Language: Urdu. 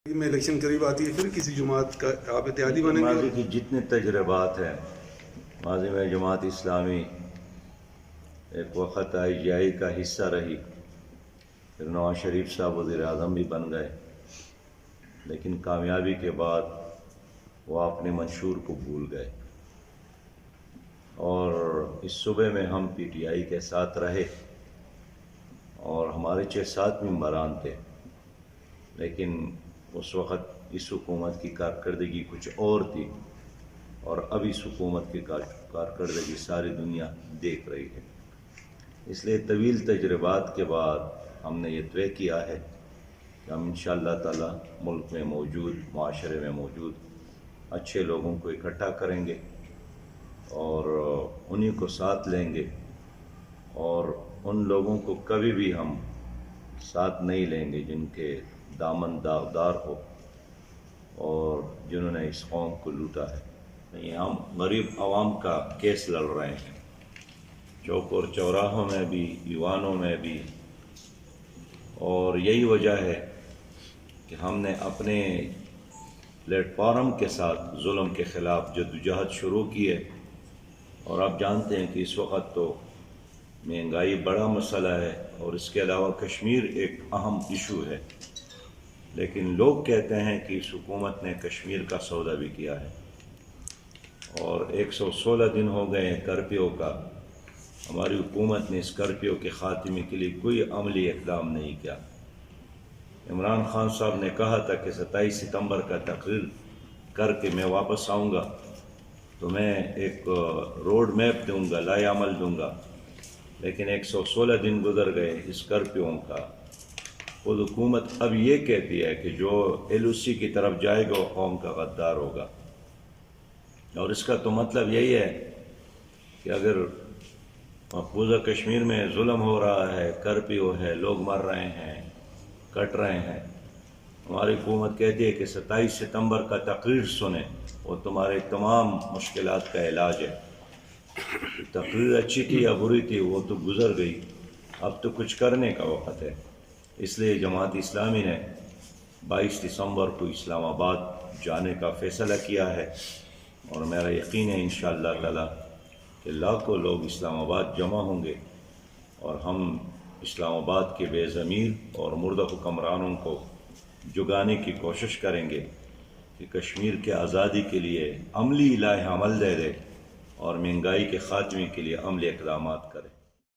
میں الیکشن قریب آتی ہے، پھر کسی جماعت کا آپ اتحادی بنیں گے؟ ماضی کی جتنے تجربات ہیں، ماضی میں جماعت اسلامی ایک وقت IGI کا حصہ رہی، پھر نواز شریف صاحب وزیر اعظم بھی بن گئے، لیکن کامیابی کے بعد وہ اپنے منشور کو بھول گئے، اور اس صوبے میں ہم PTI کے ساتھ رہے اور ہمارے 6-7 ممبران تھے، لیکن اس وقت اس حکومت کی کارکردگی کچھ اور تھی، اور اب اس حکومت کی کارکردگی ساری دنیا دیکھ رہی ہے۔ اس لیے طویل تجربات کے بعد ہم نے یہ طے کیا ہے کہ ہم انشاءاللہ تعالی ملک میں موجود، معاشرے میں موجود اچھے لوگوں کو اکٹھا کریں گے اور انہی کو ساتھ لیں گے، اور ان لوگوں کو کبھی بھی ہم ساتھ نہیں لیں گے جن کے دامن داغدار ہو اور جنہوں نے اس قوم کو لوٹا ہے۔ نہیں، ہم غریب عوام کا کیس لڑ رہے ہیں، چوک اور چوراہوں میں بھی، ایوانوں میں بھی، اور یہی وجہ ہے کہ ہم نے اپنے پلیٹ فارم کے ساتھ ظلم کے خلاف جدوجہد شروع کی ہے، اور آپ جانتے ہیں کہ اس وقت تو مہنگائی بڑا مسئلہ ہے، اور اس کے علاوہ کشمیر ایک اہم ایشو ہے، لیکن لوگ کہتے ہیں کہ اس حکومت نے کشمیر کا سودا بھی کیا ہے، اور 116 دن ہو گئے ہیں کرفیو کا، ہماری حکومت نے اس کرفیو کے خاتمے کے لیے کوئی عملی اقدام نہیں کیا۔ عمران خان صاحب نے کہا تھا کہ 27 ستمبر کا تقریر کر کے میں واپس آؤں گا تو میں ایک روڈ میپ دوں گا، لائحہ عمل دوں گا، لیکن 116 دن گزر گئے اس کرفیو کا۔ خود حکومت اب یہ کہتی ہے کہ جو LOC کی طرف جائے گا وہ قوم کا غدار ہوگا، اور اس کا تو مطلب یہی ہے کہ اگر مقبوضہ کشمیر میں ظلم ہو رہا ہے، کرفیو ہے، لوگ مر رہے ہیں، کٹ رہے ہیں، ہماری حکومت کہتی ہے کہ 27 ستمبر کا تقریر سنیں، وہ تمہارے تمام مشکلات کا علاج ہے۔ تقریر اچھی تھی یا بری تھی وہ تو گزر گئی، اب تو کچھ کرنے کا وقت ہے۔ اس لیے جماعت اسلامی نے 22 دسمبر کو اسلام آباد جانے کا فیصلہ کیا ہے، اور میرا یقین ہے انشاءاللہ تعالی کہ لاکھوں لوگ اسلام آباد جمع ہوں گے، اور ہم اسلام آباد کے بے ضمیر اور مردہ حکمرانوں کو جگانے کی کوشش کریں گے کہ کشمیر کے آزادی کے لیے عملی لائحہ عمل دے اور مہنگائی کے خاتمے کے لیے عملی اقدامات کرے۔